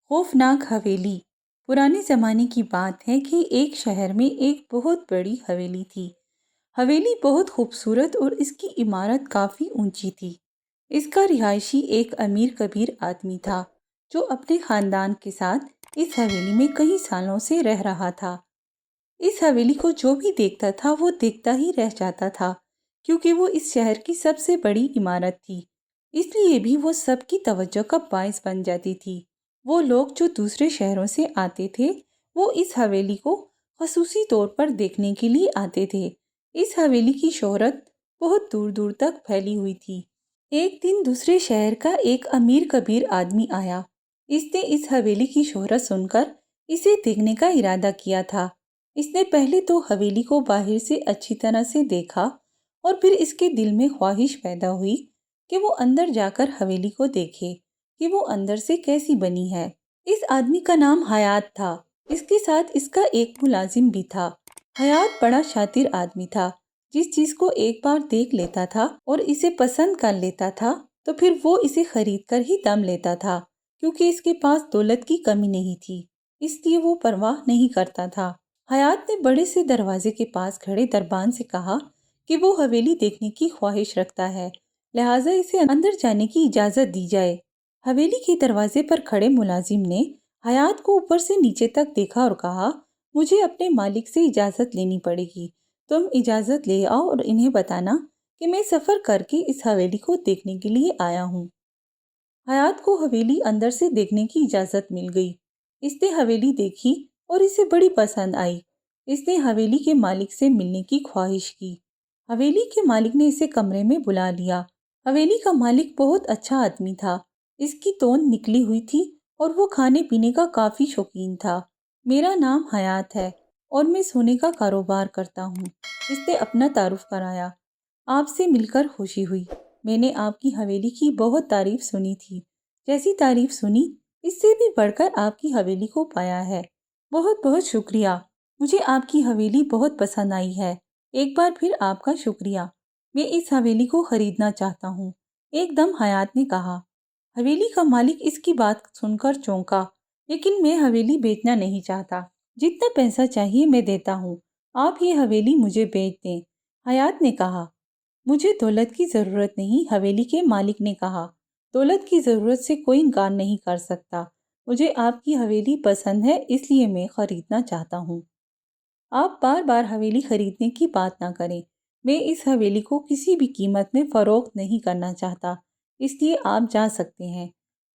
خوفناک حویلی۔ پرانے زمانے کی بات ہے کہ ایک شہر میں ایک بہت بڑی حویلی تھی۔ حویلی بہت خوبصورت اور اس کی عمارت کافی اونچی تھی۔ اس کا رہائشی ایک امیر کبیر آدمی تھا جو اپنے خاندان کے ساتھ اس حویلی میں کئی سالوں سے رہ رہا تھا۔ اس حویلی کو جو بھی دیکھتا تھا وہ دیکھتا ہی رہ جاتا تھا، کیونکہ وہ اس شہر کی سب سے بڑی عمارت تھی، اس لیے بھی وہ سب کی توجہ کا باعث بن جاتی تھی۔ وہ لوگ جو دوسرے شہروں سے آتے تھے وہ اس حویلی کو خصوصی طور پر دیکھنے کے لیے آتے تھے۔ اس حویلی کی شہرت بہت دور دور تک پھیلی ہوئی تھی۔ ایک دن دوسرے شہر کا ایک امیر کبیر آدمی آیا۔ اس نے اس حویلی کی شہرت سن کر اسے دیکھنے کا ارادہ کیا تھا۔ اس نے پہلے تو حویلی کو باہر سے اچھی طرح سے دیکھا اور پھر اس کے دل میں خواہش پیدا ہوئی کہ وہ اندر جا کر حویلی کو دیکھے کہ وہ اندر سے کیسی بنی ہے۔ اس آدمی کا نام حیات تھا۔ اس کے ساتھ اس کا ایک ملازم بھی تھا۔ حیات بڑا شاطر آدمی تھا۔ جس چیز کو ایک بار دیکھ لیتا تھا اور اسے پسند کر لیتا تھا تو پھر وہ اسے خرید کر ہی دم لیتا تھا، کیونکہ اس کے پاس دولت کی کمی نہیں تھی، اس لیے وہ پرواہ نہیں کرتا تھا۔ حیات نے بڑے سے دروازے کے پاس کھڑے دربان سے کہا کہ وہ حویلی دیکھنے کی خواہش رکھتا ہے، لہٰذا اسے اندر جانے کی اجازت دی جائے۔ حویلی کے دروازے پر کھڑے ملازم نے حیات کو اوپر سے نیچے تک دیکھا اور کہا، مجھے اپنے مالک سے اجازت لینی پڑے گی، تم اجازت لے آؤ اور انہیں بتانا کہ میں سفر کر کے اس حویلی کو دیکھنے کے لیے آیا ہوں۔ حیات کو حویلی اندر سے دیکھنے کی اجازت مل گئی۔ اس نے حویلی دیکھی اور اسے بڑی پسند آئی۔ اس نے حویلی کے مالک سے ملنے کی خواہش کی۔ حویلی کے مالک نے اسے کمرے میں بلا لیا۔ حویلی کا مالک بہت اچھا آدمی تھا۔ اس کی توند نکلی ہوئی تھی اور وہ کھانے پینے کا کافی شوقین تھا۔ میرا نام حیات ہے اور میں سونے کا کاروبار کرتا ہوں، اس نے اپنا تعارف کرایا۔ آپ سے مل کر خوشی ہوئی۔ میں نے آپ کی حویلی کی بہت تعریف سنی تھی۔ جیسی تعریف سنی اس سے بھی بڑھ کر آپ کی حویلی کو پایا ہے۔ بہت بہت شکریہ، مجھے آپ کی حویلی بہت پسند آئی ہے۔ ایک بار پھر آپ کا شکریہ، میں اس حویلی کو خریدنا چاہتا ہوں، ایک دم حیات نے کہا۔ حویلی کا مالک اس کی بات سن کر چونکا، لیکن میں حویلی بیچنا نہیں چاہتا، جتنا پیسہ چاہیے میں دیتا ہوں، آپ یہ حویلی مجھے بیچ دیں۔ حیات نے کہا، مجھے دولت کی ضرورت نہیں۔ حویلی کے مالک نے کہا، دولت کی ضرورت سے کوئی انکار نہیں کر سکتا، مجھے آپ کی حویلی پسند ہے اس لیے میں خریدنا چاہتا ہوں۔ آپ بار بار حویلی خریدنے کی بات نہ کریں، میں اس حویلی کو کسی بھی قیمت میں فروخت نہیں کرنا چاہتا، اس لیے آپ جا سکتے ہیں۔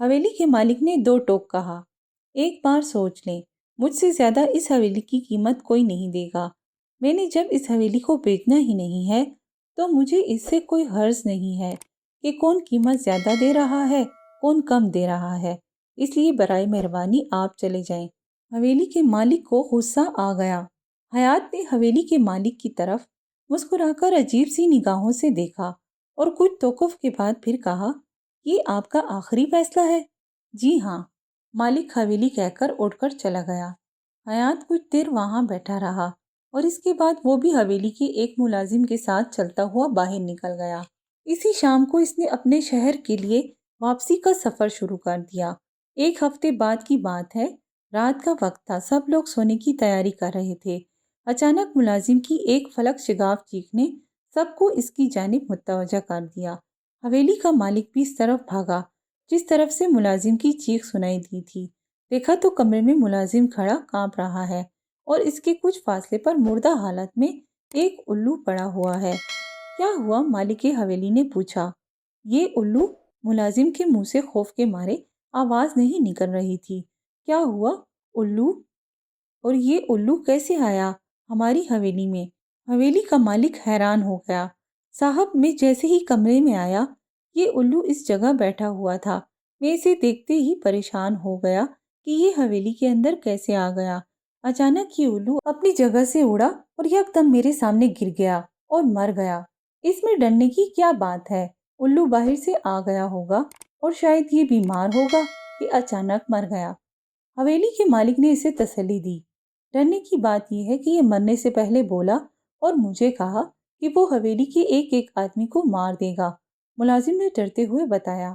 حویلی کے مالک نے دو ٹوک کہا، ایک بار سوچ لیں، مجھ سے زیادہ اس حویلی کی قیمت کوئی نہیں دے گا۔ میں نے جب اس حویلی کو بیچنا ہی نہیں ہے تو مجھے اس سے کوئی غرض نہیں ہے کہ کون قیمت زیادہ دے رہا ہے کون کم دے رہا ہے، اس لیے برائے مہربانی آپ چلے جائیں۔ حویلی کے مالک کو غصہ آ گیا۔ حیات نے حویلی کے مالک کی طرف مسکرا کر عجیب سی نگاہوں سے دیکھا اور کچھ توقف کے بعد پھر کہا، یہ آپ کا آخری فیصلہ ہے؟ جی ہاں، مالک حویلی کہہ کر اٹھ کر چلا گیا۔ حیات کچھ دیر وہاں بیٹھا رہا اور اس کے بعد وہ بھی حویلی کے ایک ملازم کے ساتھ چلتا ہوا باہر نکل گیا۔ اسی شام کو اس نے اپنے شہر کے لیے واپسی کا سفر شروع کر دیا۔ ایک ہفتے بعد کی بات ہے، رات کا وقت تھا، سب لوگ سونے کی تیاری کر رہے تھے۔ اچانک ملازم کی ایک فلک شگاف چیخ نے سب کو اس کی جانب متوجہ کر دیا۔ حویلی کا مالک بھی اس طرف بھاگا جس طرف سے ملازم کی چیخ سنائی دی تھی۔ دیکھا تو کمرے میں ملازم کھڑا کانپ رہا ہے اور اس کے کچھ فاصلے پر مردہ حالت میں ایک الو پڑا ہوا ہے۔ کیا ہوا؟ مالک حویلی نے پوچھا۔ یہ الو؟ ملازم کے منہ سے خوف کے مارے آواز نہیں نکل رہی تھی۔ کیا ہوا؟ الو؟ اور یہ الو کیسے آیا ہماری حویلی میں؟ حویلی کا مالک حیران ہو گیا۔ صاحب، میں جیسے ہی کمرے میں آیا یہ الو اس جگہ بیٹھا ہوا تھا، میں اسے دیکھتے ہی پریشان ہو گیا کہ یہ حویلی کے اندر کیسے آ گیا۔ اچانک یہ الو اپنی جگہ سے اڑا اور یکدم میرے سامنے گر گیا اور مر گیا۔ اس میں ڈرنے کی کیا بات ہے؟ الو باہر سے آ گیا ہوگا اور شاید یہ بیمار ہوگا کہ اچانک مر گیا۔ حویلی کے مالک نے اسے تسلی دی۔ ڈرنے کی بات یہ ہے کہ یہ مرنے سے پہلے بولا اور مجھے کہا کہ وہ حویلی کے ایک ایک آدمی کو مار دے گا، ملازم نے ڈرتے ہوئے بتایا۔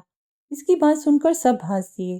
اس کی بات سن کر سب ہنس دیے۔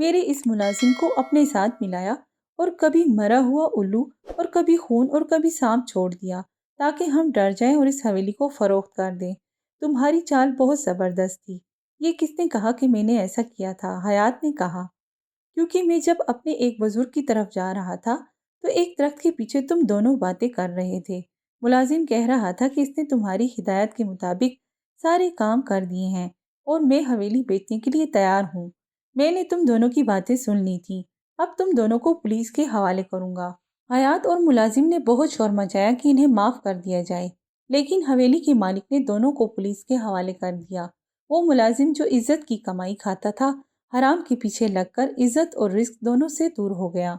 میرے اس ملازم کو اپنے ساتھ ملایا اور کبھی مرا ہوا الو اور کبھی خون اور کبھی سانپ چھوڑ دیا تاکہ ہم ڈر جائیں اور اس حویلی کو فروخت کر دیں۔ تمہاری چال بہت زبردست تھی۔ یہ کس نے کہا کہ میں نے ایسا کیا تھا؟ حیات نے کہا۔ کیونکہ میں جب اپنے ایک بزرگ کی طرف جا رہا تھا تو ایک درخت کے پیچھے تم دونوں باتیں کر رہے تھے۔ ملازم کہہ رہا تھا کہ اس نے تمہاری ہدایت کے مطابق سارے کام کر دیے ہیں اور میں حویلی بیچنے کے لیے تیار ہوں۔ میں نے تم دونوں کی باتیں سن لی تھی۔ اب تم دونوں کو پولیس کے حوالے کروں گا۔ حیات اور ملازم نے بہت شور مچایا کہ انہیں معاف کر دیا جائے، لیکن حویلی کے مالک نے دونوں کو پولیس کے حوالے کر دیا۔ وہ ملازم جو عزت کی کمائی کھاتا تھا، حرام کے پیچھے لگ کر عزت اور رزق دونوں سے دور ہو گیا۔